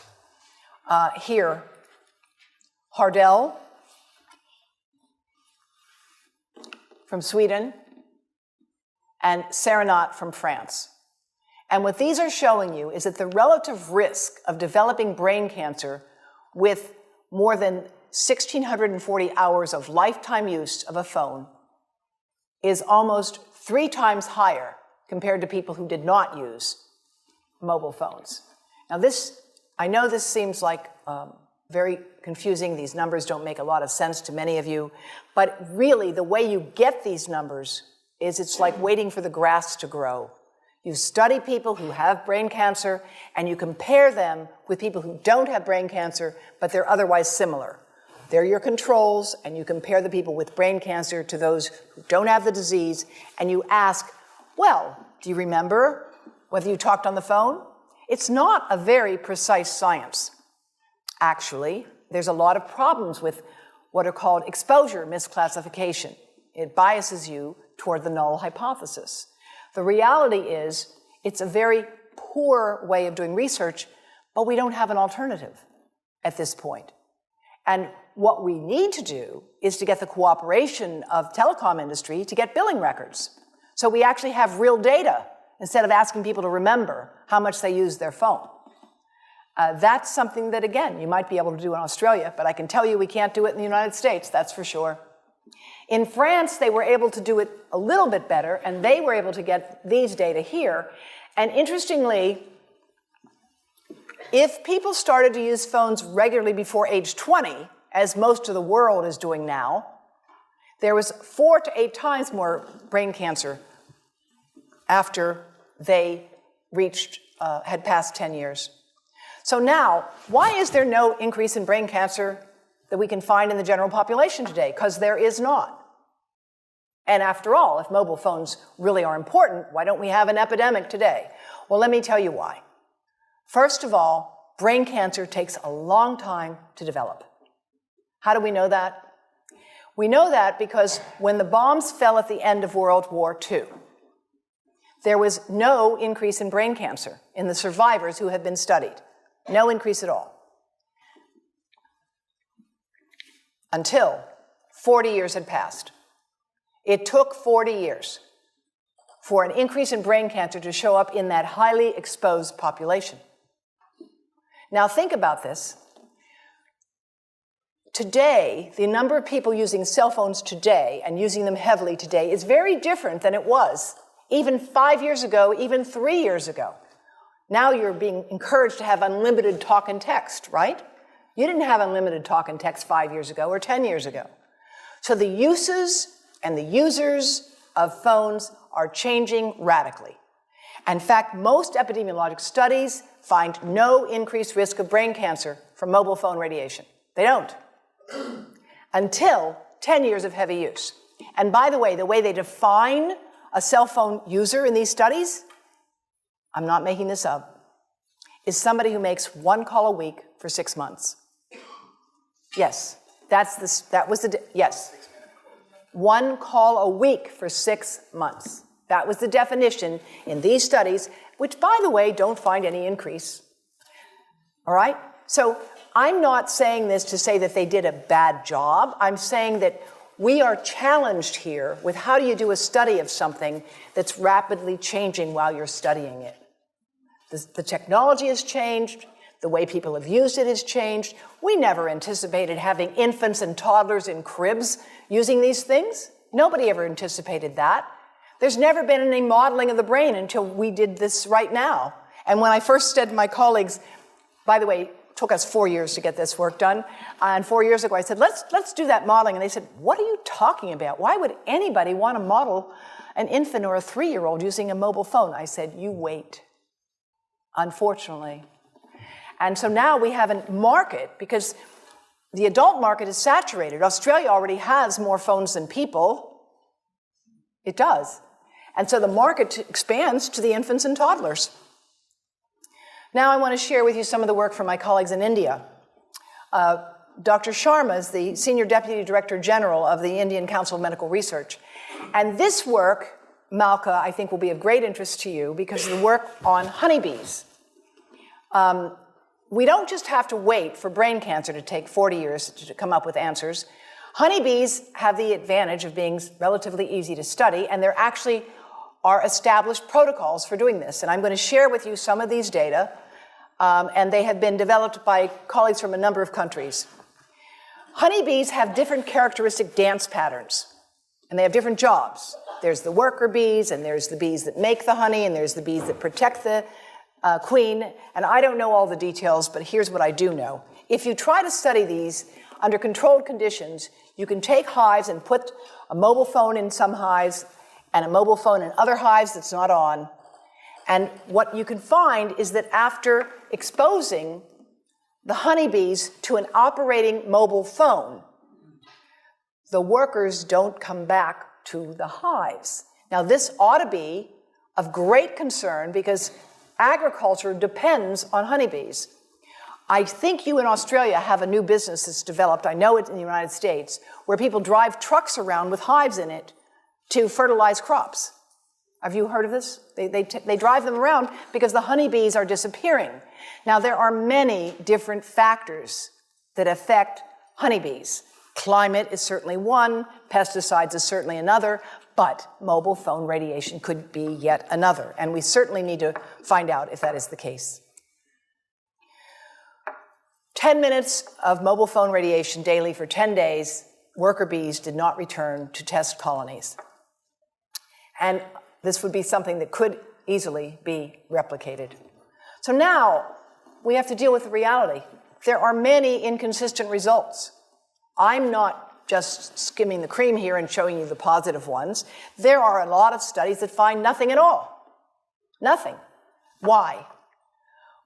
Here, Hardell from Sweden and Serenat from France. And what these are showing you is that the relative risk of developing brain cancer with more than 1,640 hours of lifetime use of a phone is almost 3 times higher compared to people who did not use mobile phones. Now I know this seems like very confusing. These numbers don't make a lot of sense to many of you, but really the way you get these numbers is it's like waiting for the grass to grow. You study people who have brain cancer and you compare them with people who don't have brain cancer, but they're otherwise similar. They're your controls, and you compare the people with brain cancer to those who don't have the disease, and you ask, well, do you remember whether you talked on the phone? It's not a very precise science. Actually, there's a lot of problems with what are called exposure misclassification. It biases you toward the null hypothesis. The reality is it's a very poor way of doing research, but we don't have an alternative at this point. And what we need to do is to get the cooperation of telecom industry to get billing records. So we actually have real data instead of asking people to remember how much they use their phone. That's something that, again, you might be able to do in Australia, but I can tell you we can't do it in the United States, that's for sure. In France, they were able to do it a little bit better, and they were able to get these data here. And interestingly, if people started to use phones regularly before age 20, as most of the world is doing now, there was 4 to 8 times more brain cancer after they had passed 10 years. So now, why is there no increase in brain cancer that we can find in the general population today? Because there is not. And after all, if mobile phones really are important, why don't we have an epidemic today? Well, let me tell you why. First of all, brain cancer takes a long time to develop. How do we know that? We know that because when the bombs fell at the end of World War II, there was no increase in brain cancer in the survivors who had been studied. No increase at all. Until 40 years had passed. It took 40 years for an increase in brain cancer to show up in that highly exposed population. Now think about this. Today, the number of people using cell phones today and using them heavily today is very different than it was even 5 years ago, even 3 years ago. Now you're being encouraged to have unlimited talk and text, right? You didn't have unlimited talk and text 5 years ago or 10 years ago. So the uses and the users of phones are changing radically. In fact, most epidemiologic studies find no increased risk of brain cancer from mobile phone radiation. They don't. Until 10 years of heavy use. And by the way they define a cell phone user in these studies, I'm not making this up, is somebody who makes 1 call a week for 6 months. Yes, yes. 1 call a week for 6 months. That was the definition in these studies, which, by the way, don't find any increase. All right? So I'm not saying this to say that they did a bad job. I'm saying that we are challenged here with how do you do a study of something that's rapidly changing while you're studying it. The technology has changed, The way people have used it has changed. We never anticipated having infants and toddlers in cribs using these things. Nobody ever anticipated that. There's never been any modeling of the brain until we did this right now. And when I first said to my colleagues, by the way, it took us 4 years to get this work done, and 4 years ago I said, let's do that modeling. And they said, what are you talking about? Why would anybody want to model an infant or a 3-year-old using a mobile phone? I said, you wait, unfortunately. And so now we have a market, because the adult market is saturated. Australia already has more phones than people. It does. And so the market expands to the infants and toddlers. Now I want to share with you some of the work from my colleagues in India. Dr. Sharma is the Senior Deputy Director General of the Indian Council of Medical Research. And this work, Malka, I think will be of great interest to you because of the work on honeybees. We don't just have to wait for brain cancer to take 40 years to come up with answers. Honeybees have the advantage of being relatively easy to study, and there actually are established protocols for doing this. And I'm going to share with you some of these data, and they have been developed by colleagues from a number of countries. Honeybees have different characteristic dance patterns, and they have different jobs. There's the worker bees, and there's the bees that make the honey, and there's the bees that protect the queen. And I don't know all the details, but here's what I do know. If you try to study these under controlled conditions, you can take hives and put a mobile phone in some hives and a mobile phone in other hives that's not on. And what you can find is that after exposing the honeybees to an operating mobile phone, the workers don't come back to the hives. Now, this ought to be of great concern because agriculture depends on honeybees. I think you in Australia have a new business that's developed, I know it in the United States, where people drive trucks around with hives in it to fertilize crops. Have you heard of this? They drive them around because the honeybees are disappearing. Now, there are many different factors that affect honeybees. Climate is certainly one, pesticides is certainly another, but mobile phone radiation could be yet another, and we certainly need to find out if that is the case. 10 minutes of mobile phone radiation daily for 10 days, worker bees did not return to test colonies. And this would be something that could easily be replicated. So now we have to deal with the reality. There are many inconsistent results. I'm not just skimming the cream here and showing you the positive ones. There are a lot of studies that find nothing at all. Nothing. Why?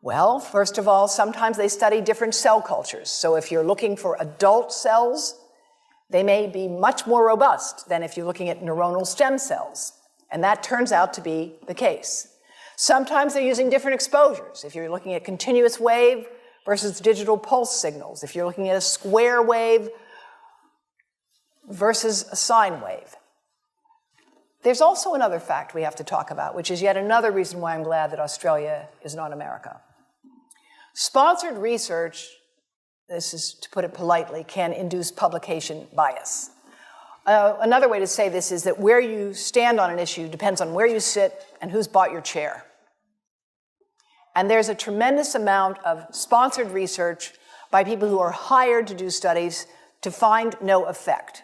Well, first of all, sometimes they study different cell cultures. So if you're looking for adult cells, they may be much more robust than if you're looking at neuronal stem cells. And that turns out to be the case. Sometimes they're using different exposures. If you're looking at continuous wave versus digital pulse signals, if you're looking at a square wave versus a sine wave. There's also another fact we have to talk about, which is yet another reason why I'm glad that Australia is not America. Sponsored research, this is to put it politely, can induce publication bias. Another way to say this is that where you stand on an issue depends on where you sit and who's bought your chair. And there's a tremendous amount of sponsored research by people who are hired to do studies to find no effect.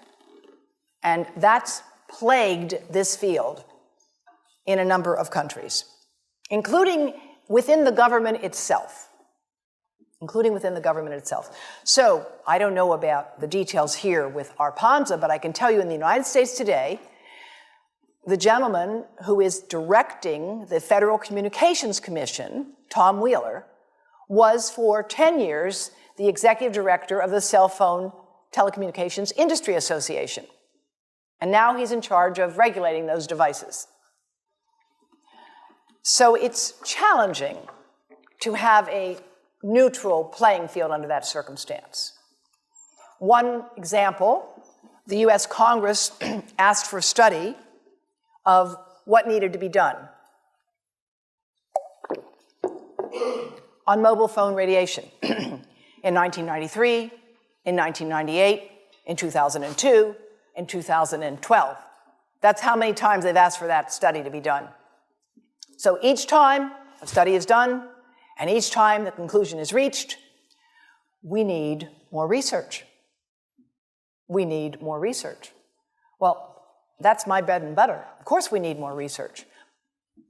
And that's plagued this field in a number of countries, including within the government itself. So I don't know about the details here with Arpanza, but I can tell you in the United States today, the gentleman who is directing the Federal Communications Commission, Tom Wheeler, was for 10 years the executive director of the Cell Phone Telecommunications Industry Association. And now he's in charge of regulating those devices. So it's challenging to have a neutral playing field under that circumstance. One example, the US Congress asked for a study of what needed to be done on mobile phone radiation in 1993, in 1998, in 2002, in 2012. That's how many times they've asked for that study to be done. So each time a study is done, And each time the conclusion is reached, we need more research. We need more research. Well, that's my bread and butter. Of course we need more research.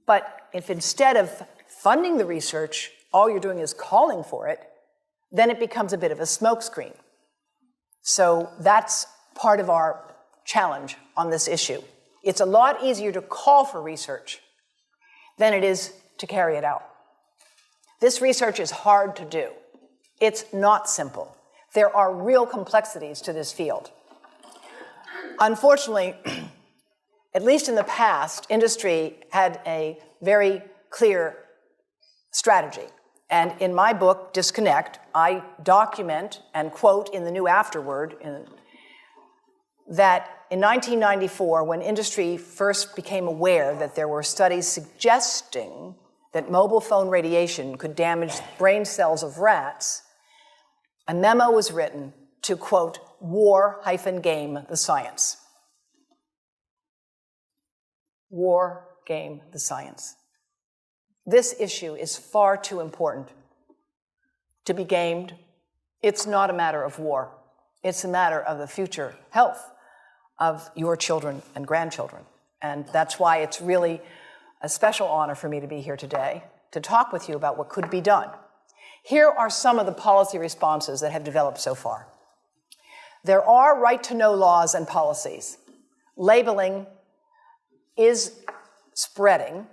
But if instead of funding the research, all you're doing is calling for it, then it becomes a bit of a smokescreen. So that's part of our challenge on this issue. It's a lot easier to call for research than it is to carry it out. This research is hard to do. It's not simple. There are real complexities to this field. Unfortunately, at least in the past, industry had a very clear strategy. And in my book, Disconnect, I document and quote in the new afterword that in 1994, when industry first became aware that there were studies suggesting that mobile phone radiation could damage brain cells of rats, a memo was written to, quote, war-game the science. War-game the science. This issue is far too important to be gamed. It's not a matter of war. It's a matter of the future health of your children and grandchildren. And that's why it's really a special honor for me to be here today to talk with you about what could be done. Here are some of the policy responses that have developed so far. There are right-to-know laws and policies. Labeling is spreading.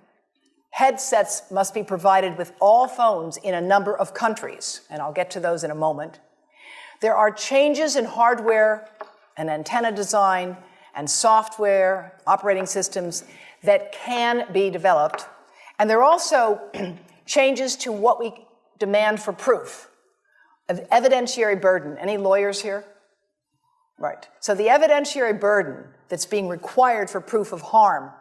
Headsets must be provided with all phones in a number of countries, and I'll get to those in a moment. There are changes in hardware and antenna design and software, operating systems that can be developed. And there are also changes to what we demand for proof of evidentiary burden. Any lawyers here? Right. So the evidentiary burden that's being required for proof of harm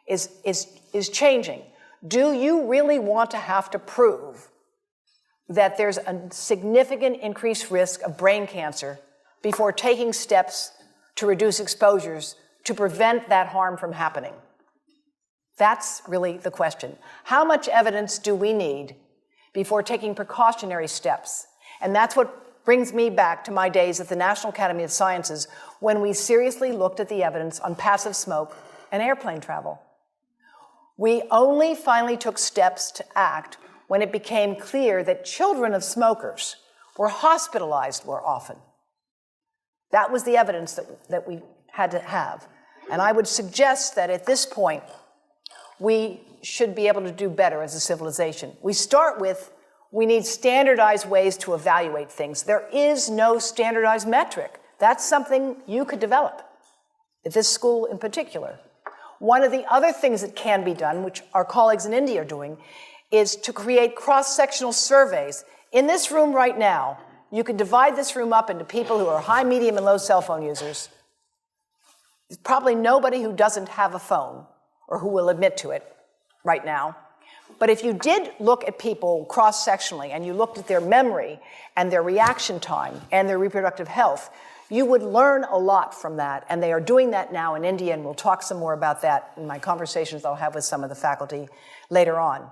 is changing. Do you really want to have to prove that there's a significant increased risk of brain cancer before taking steps to reduce exposures to prevent that harm from happening? That's really the question. How much evidence do we need before taking precautionary steps? And that's what brings me back to my days at the National Academy of Sciences when we seriously looked at the evidence on passive smoke and airplane travel. We only finally took steps to act when it became clear that children of smokers were hospitalized more often. That was the evidence that we had to have. And I would suggest that at this point, we should be able to do better as a civilization. We start with, we need standardized ways to evaluate things. There is no standardized metric. That's something you could develop, at this school in particular. One of the other things that can be done, which our colleagues in India are doing, is to create cross-sectional surveys. In this room right now, you could divide this room up into people who are high, medium, and low cell phone users. There's probably nobody who doesn't have a phone or who will admit to it right now. But if you did look at people cross-sectionally and you looked at their memory and their reaction time and their reproductive health, you would learn a lot from that. And they are doing that now in India, and we'll talk some more about that in my conversations I'll have with some of the faculty later on.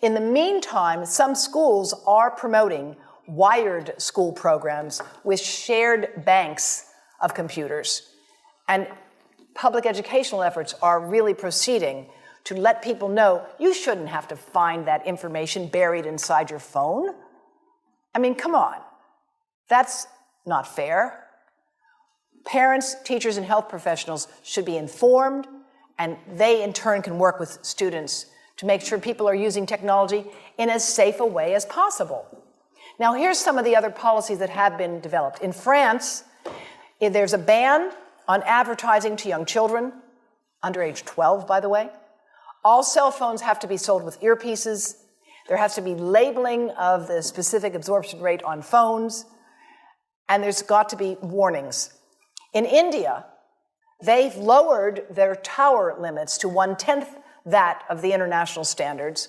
In the meantime, some schools are promoting wired school programs with shared banks of computers. And public educational efforts are really proceeding to let people know you shouldn't have to find that information buried inside your phone. I mean, come on. That's not fair. Parents, teachers, and health professionals should be informed, and they in turn can work with students to make sure people are using technology in as safe a way as possible. Now, here's some of the other policies that have been developed. In France, there's a ban on advertising to young children, under age 12, by the way. All cell phones have to be sold with earpieces. There has to be labeling of the specific absorption rate on phones, and there's got to be warnings. In India, they've lowered their tower limits to 1/10 that of the international standards,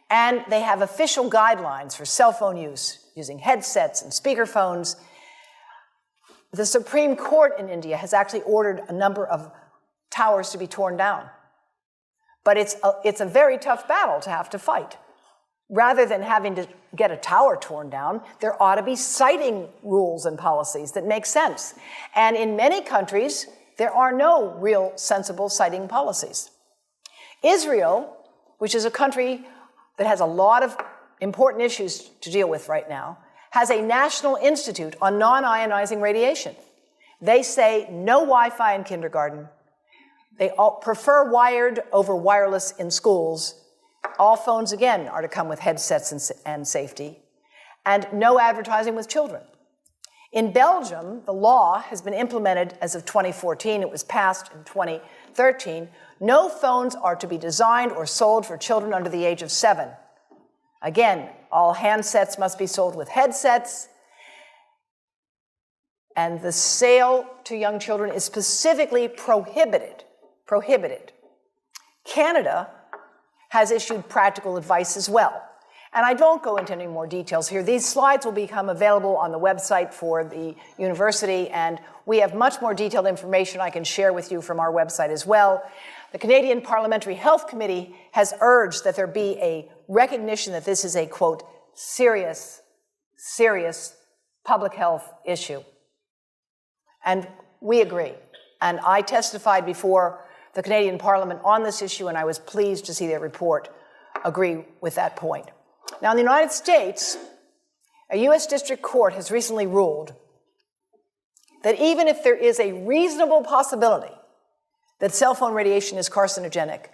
and they have official guidelines for cell phone use, using headsets and speakerphones. The Supreme Court in India has actually ordered a number of towers to be torn down. But it's a very tough battle to have to fight. Rather than having to get a tower torn down, there ought to be siting rules and policies that make sense. And in many countries, there are no real sensible siting policies. Israel, which is a country that has a lot of important issues to deal with right now, has a National Institute on non-ionizing radiation. They say no Wi-Fi in kindergarten. They prefer wired over wireless in schools. All phones, again, are to come with headsets and safety. And no advertising with children. In Belgium, the law has been implemented as of 2014. It was passed in 2013. No phones are to be designed or sold for children under the age of 7. Again, all handsets must be sold with headsets. And the sale to young children is specifically prohibited. Canada has issued practical advice as well. And I don't go into any more details here. These slides will become available on the website for the university, and we have much more detailed information I can share with you from our website as well. The Canadian Parliamentary Health Committee has urged that there be a recognition that this is a, quote, serious public health issue. And we agree. And I testified before the Canadian Parliament on this issue, and I was pleased to see their report agree with that point. Now, in the United States, a U.S. District Court has recently ruled that even if there is a reasonable possibility that cell phone radiation is carcinogenic,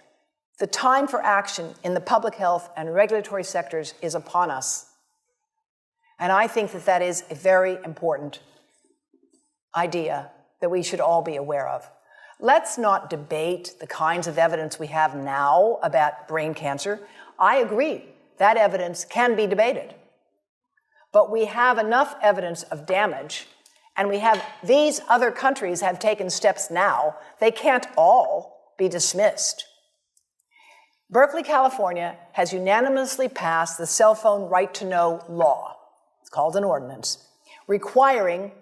the time for action in the public health and regulatory sectors is upon us. And I think that that is a very important idea that we should all be aware of. Let's not debate the kinds of evidence we have now about brain cancer. I agree, that evidence can be debated. But we have enough evidence of damage, and we have these other countries have taken steps now. They can't all be dismissed. Berkeley, California has unanimously passed the cell phone right to know law. It's called an ordinance, requiring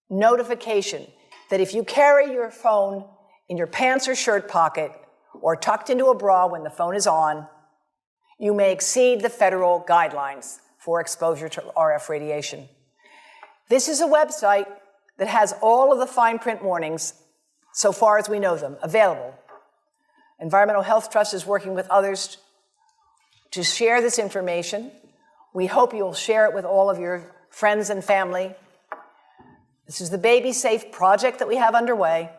notification that if you carry your phone in your pants or shirt pocket or tucked into a bra when the phone is on, you may exceed the federal guidelines for exposure to RF radiation. This is a website that has all of the fine print warnings, so far as we know them, available. Environmental Health Trust is working with others to share this information. We hope you'll share it with all of your friends and family. This is the Baby Safe project that we have underway.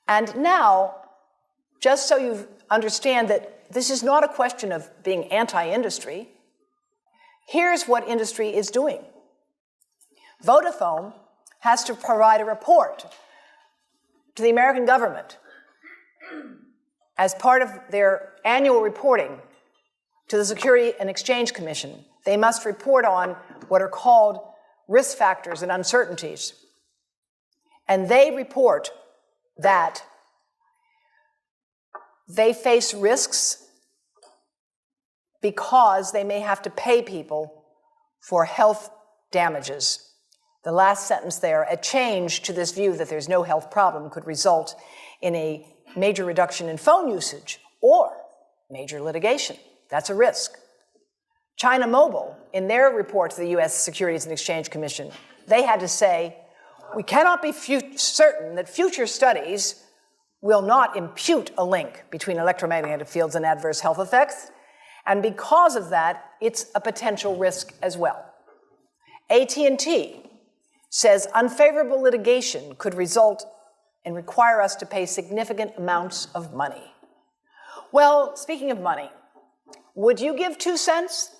And now, just so you understand that this is not a question of being anti-industry, here's what industry is doing. Vodafone has to provide a report to the American government as part of their annual reporting to the Security and Exchange Commission. They must report on what are called risk factors and uncertainties. And they report that they face risks because they may have to pay people for health damages. The last sentence there, a change to this view that there's no health problem could result in a major reduction in phone usage or major litigation. That's a risk. China Mobile, in their report to the U.S. Securities and Exchange Commission, they had to say, we cannot be certain that future studies will not impute a link between electromagnetic fields and adverse health effects, and because of that, it's a potential risk as well. AT&T says unfavorable litigation could result and require us to pay significant amounts of money. Well, speaking of money, would you give 2 cents?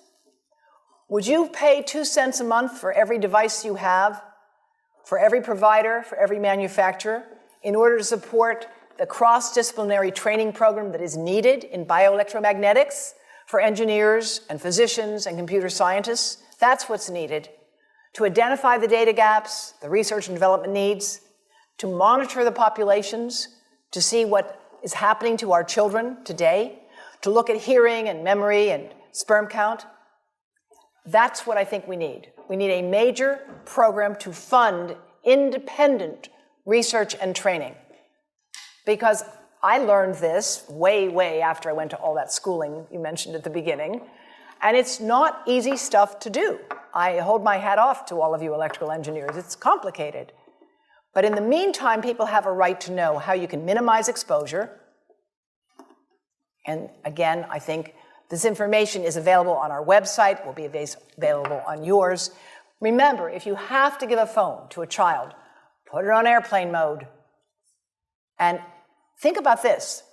Would you pay 2 cents a month for every device you have, for every provider, for every manufacturer, in order to support the cross-disciplinary training program that is needed in bioelectromagnetics for engineers and physicians and computer scientists? That's what's needed to identify the data gaps, the research and development needs, to monitor the populations, to see what is happening to our children today, to look at hearing and memory and sperm count. That's what I think we need. We need a major program to fund independent research and training. Because I learned this way after I went to all that schooling you mentioned at the beginning, and it's not easy stuff to do. I hold my hat off to all of you electrical engineers. It's complicated. But in the meantime, people have a right to know how you can minimize exposure. And again, I think this information is available on our website, will be available on yours. Remember, if you have to give a phone to a child, put it on airplane mode. And think about this.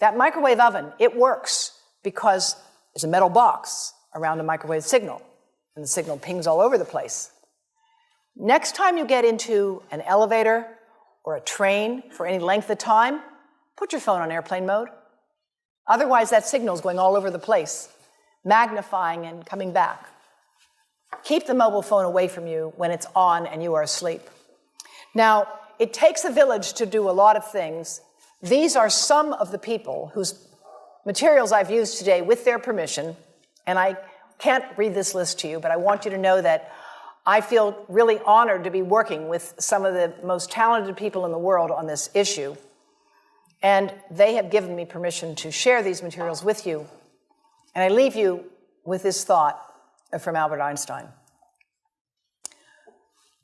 That microwave oven, it works because there's a metal box around a microwave signal, and the signal pings all over the place. Next time you get into an elevator or a train for any length of time, put your phone on airplane mode. Otherwise, that signal is going all over the place, magnifying and coming back. Keep the mobile phone away from you when it's on and you are asleep. Now, it takes a village to do a lot of things. These are some of the people whose materials I've used today with their permission, and I can't read this list to you, but I want you to know that I feel really honored to be working with some of the most talented people in the world on this issue. And they have given me permission to share these materials with you. And I leave you with this thought from Albert Einstein.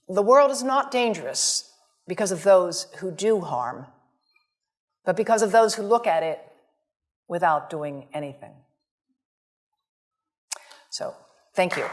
The world is not dangerous because of those who do harm, but because of those who look at it without doing anything. So, thank you.